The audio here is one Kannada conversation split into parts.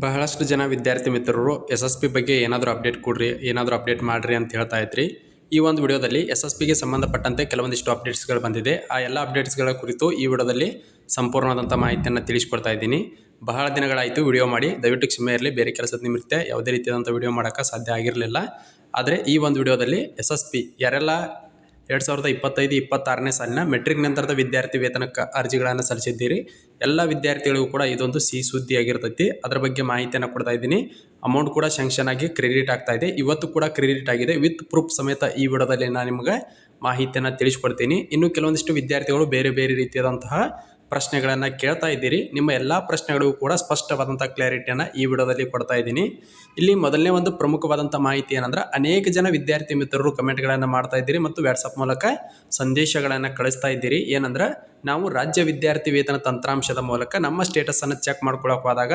ಬಹಳಷ್ಟು ಜನ ವಿದ್ಯಾರ್ಥಿ ಮಿತ್ರರು ಎಸ್-ಎಸ್-ಪಿ ಬಗ್ಗೆ ಏನಾದರೂ ಅಪ್ಡೇಟ್ ಕೊಡ್ರಿ, ಏನಾದರೂ ಅಪ್ಡೇಟ್ ಮಾಡಿರಿ ಅಂತ ಹೇಳ್ತಾ ಇದ್ರಿ. ಈ ಒಂದು ವಿಡಿಯೋದಲ್ಲಿ ಎಸ್-ಎಸ್-ಪಿಗೆ ಸಂಬಂಧಪಟ್ಟಂತೆ ಕೆಲವೊಂದಿಷ್ಟು ಅಪ್ಡೇಟ್ಸ್ಗಳು ಬಂದಿದೆ. ಆ ಎಲ್ಲ ಅಪ್ಡೇಟ್ಸ್ಗಳ ಕುರಿತು ಈ ವಿಡಿಯೋದಲ್ಲಿ ಸಂಪೂರ್ಣವಾದಂಥ ಮಾಹಿತಿಯನ್ನು ತಿಳಿಸ್ಕೊಡ್ತಾ ಇದ್ದೀನಿ. ಬಹಳ ದಿನಗಳಾಯಿತು ವಿಡಿಯೋ ಮಾಡಿ, ದಯವಿಟ್ಟು ಕ್ಷಮೆ ಇರಲಿ. ಬೇರೆ ಕೆಲಸದ ನಿಮಿತ್ತ ಯಾವುದೇ ರೀತಿಯಾದಂಥ ವಿಡಿಯೋ ಮಾಡೋಕ್ಕೆ ಸಾಧ್ಯ ಆಗಿರಲಿಲ್ಲ. ಆದರೆ ಈ ಒಂದು ವಿಡಿಯೋದಲ್ಲಿ ಎಸ್-ಎಸ್-ಪಿ ಯಾರೆಲ್ಲ 2025-26ನೇ ಸಾಲಿನ ಮೆಟ್ರಿಕ್ ನಂತರದ ವಿದ್ಯಾರ್ಥಿ ವೇತನಕ್ಕೆ ಅರ್ಜಿಗಳನ್ನು ಸಲ್ಲಿಸಿದ್ದೀರಿ, ಎಲ್ಲ ವಿದ್ಯಾರ್ಥಿಗಳಿಗೂ ಕೂಡ ಇದೊಂದು ಸಿಹಿ ಸುದ್ದಿ ಆಗಿರ್ತೈತಿ. ಅದರ ಬಗ್ಗೆ ಮಾಹಿತಿಯನ್ನು ಕೊಡ್ತಾ ಇದ್ದೀನಿ. ಅಮೌಂಟ್ ಕೂಡ ಸ್ಯಾಂಕ್ಷನ್ ಆಗಿ ಕ್ರೆಡಿಟ್ ಆಗ್ತಾ ಇದೆ. ಇವತ್ತು ಕೂಡ ಕ್ರೆಡಿಟ್ ಆಗಿದೆ ವಿತ್ ಪ್ರೂಫ್ ಸಮೇತ. ಈ ವಿಡಿಯೋದಲ್ಲಿ ನಾನು ನಿಮಗೆ ಮಾಹಿತಿಯನ್ನು ತಿಳಿಸ್ಕೊಡ್ತೀನಿ. ಇನ್ನು ಕೆಲವೊಂದಿಷ್ಟು ವಿದ್ಯಾರ್ಥಿಗಳು ಬೇರೆ ಬೇರೆ ರೀತಿಯಾದಂತಹ ಪ್ರಶ್ನೆಗಳನ್ನು ಕೇಳ್ತಾ ಇದ್ದೀರಿ. ನಿಮ್ಮ ಎಲ್ಲ ಪ್ರಶ್ನೆಗಳಿಗೂ ಕೂಡ ಸ್ಪಷ್ಟವಾದಂಥ ಕ್ಲಾರಿಟಿಯನ್ನು ಈ ವಿಡಿಯೋದಲ್ಲಿ ಕೊಡ್ತಾ ಇದ್ದೀನಿ. ಇಲ್ಲಿ ಮೊದಲನೇ ಒಂದು ಪ್ರಮುಖವಾದಂಥ ಮಾಹಿತಿ ಏನಂದ್ರೆ, ಅನೇಕ ಜನ ವಿದ್ಯಾರ್ಥಿ ಮಿತ್ರರು ಕಮೆಂಟ್ಗಳನ್ನು ಮಾಡ್ತಾ ಇದ್ದೀರಿ ಮತ್ತು ವಾಟ್ಸಪ್ ಮೂಲಕ ಸಂದೇಶಗಳನ್ನು ಕಳಿಸ್ತಾ ಇದ್ದೀರಿ. ಏನಂದ್ರೆ, ನಾವು ರಾಜ್ಯ ವಿದ್ಯಾರ್ಥಿ ವೇತನ ತಂತ್ರಾಂಶದ ಮೂಲಕ ನಮ್ಮ ಸ್ಟೇಟಸನ್ನು ಚೆಕ್ ಮಾಡ್ಕೊಳಕ್ಕೆ ಹೋದಾಗ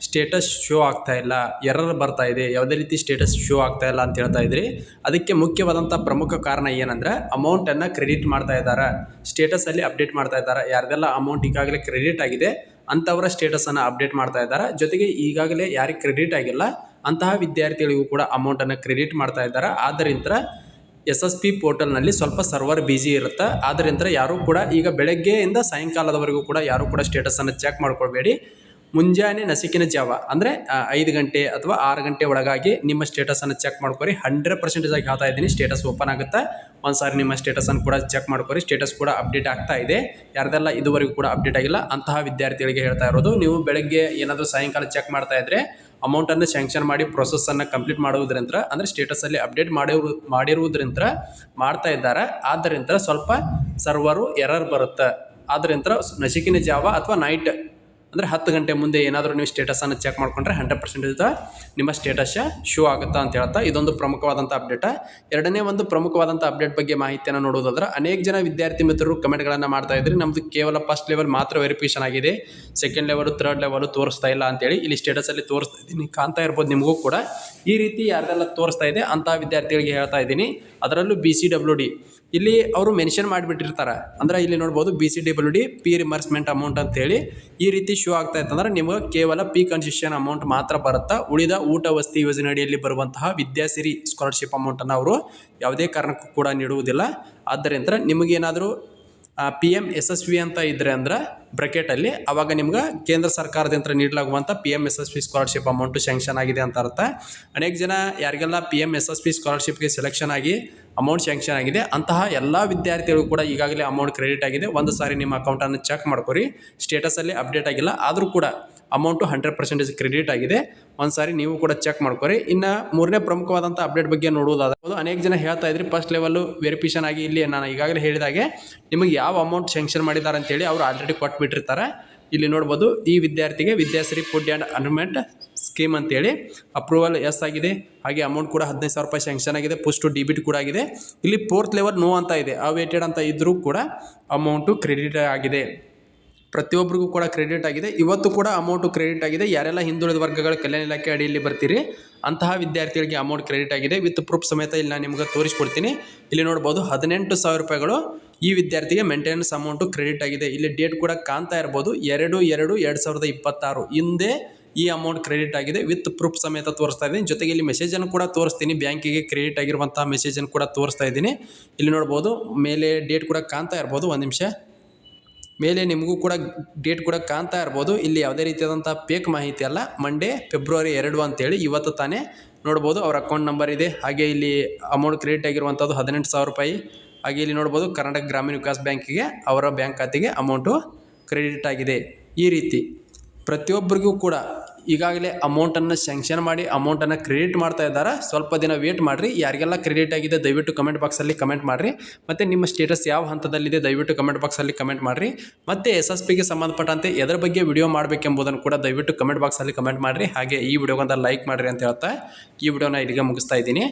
ಸ್ಟೇಟಸ್ ಶೋ ಆಗ್ತಾ ಇಲ್ಲ, ಎರರ್ ಬರ್ತಾ ಇದೆ, ಯಾವುದೇ ರೀತಿ ಸ್ಟೇಟಸ್ ಶೋ ಆಗ್ತಾ ಇಲ್ಲ ಅಂತ ಹೇಳ್ತಾ ಇದ್ರಿ. ಅದಕ್ಕೆ ಮುಖ್ಯವಾದಂಥ ಪ್ರಮುಖ ಕಾರಣ ಏನಂದ್ರೆ, ಅಮೌಂಟನ್ನು ಕ್ರೆಡಿಟ್ ಮಾಡ್ತಾ ಇದ್ದಾರೆ, ಸ್ಟೇಟಸಲ್ಲಿ ಅಪ್ಡೇಟ್ ಮಾಡ್ತಾ ಇದ್ದಾರೆ. ಯಾರ್ದೆಲ್ಲ ಅಮೌಂಟ್ ಈಗಾಗಲೇ ಕ್ರೆಡಿಟ್ ಆಗಿದೆ ಅಂಥವರ ಸ್ಟೇಟಸನ್ನು ಅಪ್ಡೇಟ್ ಮಾಡ್ತಾ ಇದ್ದಾರೆ. ಜೊತೆಗೆ ಈಗಾಗಲೇ ಯಾರಿಗೆ ಕ್ರೆಡಿಟ್ ಆಗಿಲ್ಲ ಅಂತಹ ವಿದ್ಯಾರ್ಥಿಗಳಿಗೂ ಕೂಡ ಅಮೌಂಟನ್ನು ಕ್ರೆಡಿಟ್ ಮಾಡ್ತಾ ಇದ್ದಾರೆ. ಆದ್ದರಿಂದ ಎಸ್-ಎಸ್-ಪಿ ಪೋರ್ಟಲ್ನಲ್ಲಿ ಸ್ವಲ್ಪ ಸರ್ವರ್ ಬಿಸಿ ಇರುತ್ತೆ. ಆದ್ದರಿಂದ ಯಾರೂ ಕೂಡ ಈಗ ಬೆಳಗ್ಗೆಯಿಂದ ಸಾಯಂಕಾಲದವರೆಗೂ ಕೂಡ ಯಾರೂ ಕೂಡ ಸ್ಟೇಟಸನ್ನು ಚೆಕ್ ಮಾಡ್ಕೊಳ್ಬೇಡಿ. ಮುಂಜಾನೆ ನಸುಕಿನ ಜಾವ ಅಂದರೆ 5 ಗಂಟೆ ಅಥವಾ 6 ಗಂಟೆ ಒಳಗಾಗಿ ನಿಮ್ಮ ಸ್ಟೇಟಸನ್ನು ಚೆಕ್ ಮಾಡ್ಕೊರಿ. 100% ಆಗಿ ಹೇಳ್ತಾ ಇದ್ದೀನಿ, ಸ್ಟೇಟಸ್ ಓಪನ್ ಆಗುತ್ತೆ. ಒಂದು ಸಾರಿ ನಿಮ್ಮ ಸ್ಟೇಟಸನ್ನು ಕೂಡ ಚೆಕ್ ಮಾಡ್ಕೊರಿ. ಸ್ಟೇಟಸ್ ಕೂಡ ಅಪ್ಡೇಟ್ ಆಗ್ತಾ ಇದೆ. ಯಾರ್ದೆಲ್ಲ ಇದುವರೆಗೂ ಕೂಡ ಅಪ್ಡೇಟ್ ಆಗಿಲ್ಲ ಅಂತಹ ವಿದ್ಯಾರ್ಥಿಗಳಿಗೆ ಹೇಳ್ತಾ ಇರೋದು, ನೀವು ಬೆಳಗ್ಗೆ ಏನಾದರೂ ಸಾಯಂಕಾಲ ಚೆಕ್ ಮಾಡ್ತಾ ಇದ್ದರೆ ಅಮೌಂಟನ್ನು ಸ್ಯಾಂಕ್ಷನ್ ಮಾಡಿ ಪ್ರೊಸೆಸ್ಸನ್ನು ಕಂಪ್ಲೀಟ್ ಮಾಡುವುದರಿಂದ, ಅಂದರೆ ಸ್ಟೇಟಸಲ್ಲಿ ಅಪ್ಡೇಟ್ ಮಾಡಿರುವುದರಿಂದ ಮಾಡ್ತಾ ಇದ್ದಾರೆ. ಆದ್ದರಿಂದ ಸ್ವಲ್ಪ ಸರ್ವರು ಎರರ್ ಬರುತ್ತೆ. ಆದ್ದರಿಂದ ನಸುಕಿನ ಜಾವ ಅಥವಾ ನೈಟ್ ಅಂದರೆ 10 ಗಂಟೆ ಮುಂದೆ ಏನಾದರೂ ನೀವು ಸ್ಟೇಟಸನ್ನು ಚೆಕ್ ಮಾಡಿಕೊಂಡ್ರೆ 100% ನಿಮ್ಮ ಸ್ಟೇಟಸ್ ಶೋ ಆಗುತ್ತಾ ಅಂತ ಹೇಳ್ತಾ ಇದೊಂದು ಪ್ರಮುಖವಾದಂಥ ಅಪ್ಡೇಟ. ಎರಡನೇ ಒಂದು ಪ್ರಮುಖವಾದಂಥ ಅಪ್ಡೇಟ್ ಬಗ್ಗೆ ಮಾಹಿತಿಯನ್ನು ನೋಡೋದಾದ್ರೆ, ಅನೇಕ ಜನ ವಿದ್ಯಾರ್ಥಿ ಮಿತ್ರರು ಕಮೆಂಟ್ಗಳನ್ನು ಮಾಡ್ತಾ ಇದ್ರಿ, ನಮ್ಮದು ಕೇವಲ ಫಸ್ಟ್ ಲೆವೆಲ್ ಮಾತ್ರ ವೆರಿಫಿಕೇಷನ್ ಆಗಿದೆ, ಸೆಕೆಂಡ್ ಲೆವೆಲ್ ಥರ್ಡ್ ಲೆವೆಲ್ ತೋರಿಸ್ತಾ ಇಲ್ಲ ಅಂತೇಳಿ. ಇಲ್ಲಿ ಸ್ಟೇಟಸಲ್ಲಿ ತೋರಿಸ್ತಾ ಇದ್ದೀನಿ, ಕಾಣ್ತಾ ಇರ್ಬೋದು ನಿಮಗೂ ಕೂಡ. ಈ ರೀತಿ ಯಾರ್ದೆಲ್ಲ ತೋರಿಸ್ತಾ ಇದೆ ಅಂತಹ ವಿದ್ಯಾರ್ಥಿಗಳಿಗೆ ಹೇಳ್ತಾ ಇದ್ದೀನಿ. ಅದರಲ್ಲೂ BCWD ಇಲ್ಲಿ ಅವರು ಮೆನ್ಷನ್ ಮಾಡಿಬಿಟ್ಟಿರ್ತಾರೆ. ಅಂದರೆ ಇಲ್ಲಿ ನೋಡ್ಬೋದು BCWD ಪಿ ರಿಮರ್ಸ್ಮೆಂಟ್ ಅಮೌಂಟ್ ಅಂತೇಳಿ ಈ ರೀತಿ ಶೋ ಆಗ್ತಾ ಇತ್ತಂದ್ರೆ ನಿಮಗೆ ಕೇವಲ ಪಿ ಕನ್ಸೆಷನ್ ಅಮೌಂಟ್ ಮಾತ್ರ ಬರುತ್ತಾ. ಉಳಿದ ಊಟ ವಸತಿ ಯೋಜನೆ ಅಡಿಯಲ್ಲಿ ಬರುವಂತಹ ವಿದ್ಯಾಸಿರಿ ಸ್ಕಾಲರ್ಶಿಪ್ ಅಮೌಂಟನ್ನು ಅವರು ಯಾವುದೇ ಕಾರಣಕ್ಕೂ ಕೂಡ ನೀಡುವುದಿಲ್ಲ. ಆದ್ದರಿಂದ ನಿಮಗೇನಾದರೂ PM SSV ಅಂತ ಇದ್ದರೆ ಅಂದ್ರೆ ಬ್ರಕೆಟಲ್ಲಿ, ಅವಾಗ ನಿಮ್ಗೆ ಕೇಂದ್ರ ಸರ್ಕಾರದಿಂದ ನೀಡಲಾಗುವಂಥ PM SSV scholarship amount sanction ಆಗಿದೆ ಅಂತ ಅರ್ಥ. ಅನೇಕ ಜನ ಯಾರಿಗೆಲ್ಲ PM SSV ಸ್ಕಾಲರ್ಶಿಪ್ಗೆ ಸೆಲೆಕ್ಷನ್ ಆಗಿ ಅಮೌಂಟ್ ಸ್ಯಾಂಕ್ಷನ್ ಆಗಿದೆ ಅಂತಹ ಎಲ್ಲ ವಿದ್ಯಾರ್ಥಿಗಳು ಕೂಡ ಈಗಾಗಲೇ ಅಮೌಂಟ್ ಕ್ರೆಡಿಟ್ ಆಗಿದೆ. ಒಂದು ಸಾರಿ ನಿಮ್ಮ ಅಕೌಂಟನ್ನು ಚೆಕ್ ಮಾಡ್ಕೊರಿ. ಸ್ಟೇಟಸಲ್ಲಿ ಅಪ್ಡೇಟ್ ಆಗಿಲ್ಲ ಆದರೂ ಕೂಡ ಅಮೌಂಟು 100% ಕ್ರೆಡಿಟ್ ಆಗಿದೆ. ಒಂದು ಸಾರಿ ನೀವು ಕೂಡ ಚೆಕ್ ಮಾಡ್ಕೊರಿ. ಇನ್ನು ಮೂರನೇ ಪ್ರಮುಖವಾದಂಥ ಅಪ್ಡೇಟ್ ಬಗ್ಗೆ ನೋಡುವುದಾದ, ಅನೇಕ ಜನ ಹೇಳ್ತಾ ಇದ್ರಿ ಫಸ್ಟ್ ಲೆವೆಲ್ಲು ವೆರಿಫಿಕೇಷನ್ ಆಗಿ. ಇಲ್ಲಿ ನಾನು ಈಗಾಗಲೇ ಹೇಳಿದಾಗೆ ನಿಮಗೆ ಯಾವ ಅಮೌಂಟ್ ಸ್ಯಾಂಕ್ಷನ್ ಮಾಡಿದ್ದಾರೆ ಅಂತೇಳಿ ಅವ್ರು ಆಲ್ರೆಡಿ ಕೊಟ್ಬಿಟ್ಟಿರ್ತಾರೆ. ಇಲ್ಲಿ ನೋಡ್ಬೋದು, ಈ ವಿದ್ಯಾರ್ಥಿಗೆ ವಿದ್ಯಾಶ್ರೀ ಫುಡ್ ಆ್ಯಂಡ್ ಅನ್ವೆಂಟ್ ಸ್ಕೀಮ್ ಅಂತೇಳಿ ಅಪ್ರೂವಲ್ ಎಸ್ ಆಗಿದೆ. ಹಾಗೆ ಅಮೌಂಟ್ ಕೂಡ 15,000 ರೂಪಾಯಿ ಸ್ಯಾಂಕ್ಷನ್ ಆಗಿದೆ. ಪೋಸ್ಟ್ ಡಿಬಿಟ್ ಕೂಡ ಆಗಿದೆ. ಇಲ್ಲಿ 4th ಲೆವೆಲ್ ನೋ ಅಂತ ಇದೆ, ಅವೇಟೆಡ್ ಅಂತ ಇದ್ದರೂ ಕೂಡ ಅಮೌಂಟು ಕ್ರೆಡಿಟ್ ಆಗಿದೆ. ಪ್ರತಿಯೊಬ್ಬರಿಗೂ ಕೂಡ ಕ್ರೆಡಿಟ್ ಆಗಿದೆ. ಇವತ್ತು ಕೂಡ ಅಮೌಂಟು ಕ್ರೆಡಿಟ್ ಆಗಿದೆ. ಯಾರೆಲ್ಲ ಹಿಂದುಳಿದ ವರ್ಗಗಳ ಕಲ್ಯಾಣ ಇಲಾಖೆ ಅಡಿಯಲ್ಲಿ ಬರ್ತೀರಿ ಅಂತಹ ವಿದ್ಯಾರ್ಥಿಗಳಿಗೆ ಅಮೌಂಟ್ ಕ್ರೆಡಿಟ್ ಆಗಿದೆ ವಿತ್ ಪ್ರೂಫ್ ಸಮೇತ. ಇಲ್ಲಿ ನಾನು ನಿಮ್ಗೆ ತೋರಿಸ್ಕೊಡ್ತೀನಿ. ಇಲ್ಲಿ ನೋಡ್ಬೋದು 18,000 ರೂಪಾಯಿಗಳು ಈ ವಿದ್ಯಾರ್ಥಿಗೆ ಮೇಂಟೆನೆನ್ಸ್ ಅಮೌಂಟು ಕ್ರೆಡಿಟ್ ಆಗಿದೆ. ಇಲ್ಲಿ ಡೇಟ್ ಕೂಡ ಕಾಣ್ತಾ ಇರ್ಬೋದು, 2/2/2026 ಹಿಂದೆ ಈ ಅಮೌಂಟ್ ಕ್ರೆಡಿಟ್ ಆಗಿದೆ ವಿತ್ ಪ್ರೂಫ್ ಸಮೇತ ತೋರಿಸ್ತಾ ಇದ್ದೀನಿ. ಜೊತೆಗೆ ಇಲ್ಲಿ ಮೆಸೇಜನ್ನು ಕೂಡ ತೋರಿಸ್ತೀನಿ, ಬ್ಯಾಂಕಿಗೆ ಕ್ರೆಡಿಟ್ ಆಗಿರುವಂಥ ಮೆಸೇಜನ್ನು ಕೂಡ ತೋರಿಸ್ತಾ ಇದ್ದೀನಿ. ಇಲ್ಲಿ ನೋಡ್ಬೋದು ಮೇಲೆ ಡೇಟ್ ಕೂಡ ಕಾಣ್ತಾ ಇರ್ಬೋದು, ಒಂದು ನಿಮಿಷ ಮೇಲೆ ನಿಮಗೂ ಕೂಡ ಡೇಟ್ ಕೂಡ ಕಾಣ್ತಾ ಇರ್ಬೋದು. ಇಲ್ಲಿ ಯಾವುದೇ ರೀತಿಯಾದಂಥ ಫೇಕ್ ಮಾಹಿತಿ ಅಲ್ಲ. ಮಂಡೇ ಫೆಬ್ರವರಿ 2 ಅಂತೇಳಿ ಇವತ್ತು ತಾನೇ ನೋಡ್ಬೋದು ಅವ್ರ ಅಕೌಂಟ್ ನಂಬರ್ ಇದೆ. ಹಾಗೆ ಇಲ್ಲಿ ಅಮೌಂಟ್ ಕ್ರೆಡಿಟ್ ಆಗಿರುವಂಥದ್ದು 18,000 ರೂಪಾಯಿ. ಹಾಗೆ ಇಲ್ಲಿ ನೋಡ್ಬೋದು ಕರ್ನಾಟಕ ಗ್ರಾಮೀಣ ವಿಕಾಸ್ ಬ್ಯಾಂಕಿಗೆ ಅವರ ಬ್ಯಾಂಕ್ ಖಾತೆಗೆ ಅಮೌಂಟು ಕ್ರೆಡಿಟ್ ಆಗಿದೆ. ಈ ರೀತಿ ಪ್ರತಿಯೊಬ್ಬರಿಗೂ ಕೂಡ ಈಗಾಗಲೇ ಅಮೌಂಟನ್ನು ಸ್ಯಾಂಕ್ಷನ್ ಮಾಡಿ ಅಮೌಂಟನ್ನು ಕ್ರೆಡಿಟ್ ಮಾಡ್ತಾ ಇದ್ದಾರೆ. ಸ್ವಲ್ಪ ದಿನ ವೇಟ್ ಮಾಡಿರಿ. ಯಾರಿಗೆಲ್ಲ ಕ್ರೆಡಿಟ್ ಆಗಿದೆ ದಯವಿಟ್ಟು ಕಮೆಂಟ್ ಬಾಕ್ಸಲ್ಲಿ ಕಮೆಂಟ್ ಮಾಡಿರಿ. ಮತ್ತು ನಿಮ್ಮ ಸ್ಟೇಟಸ್ ಯಾವ ಹಂತದಲ್ಲಿದೆ ದಯವಿಟ್ಟು ಕಮೆಂಟ್ ಬಾಕ್ಸಲ್ಲಿ ಕಮೆಂಟ್ ಮಾಡಿರಿ. ಮತ್ತು SSPಗೆ ಸಂಬಂಧಪಟ್ಟಂತೆ ಎದರ ಬಗ್ಗೆ ವಿಡಿಯೋ ಮಾಡಬೇಕೆಂಬುದನ್ನು ಕೂಡ ದಯವಿಟ್ಟು ಕಮೆಂಟ್ ಬಾಕ್ಸಲ್ಲಿ ಕಮೆಂಟ್ ಮಾಡಿರಿ. ಹಾಗೆ ಈ ವಿಡಿಯೋಗೊಂದು ಲೈಕ್ ಮಾಡಿರಿ ಅಂತ ಹೇಳ್ತಾ ಈ ವಿಡಿಯೋನ ಇಲ್ಲಿಗೆ ಮುಗಿಸ್ತಾ ಇದ್ದೀನಿ.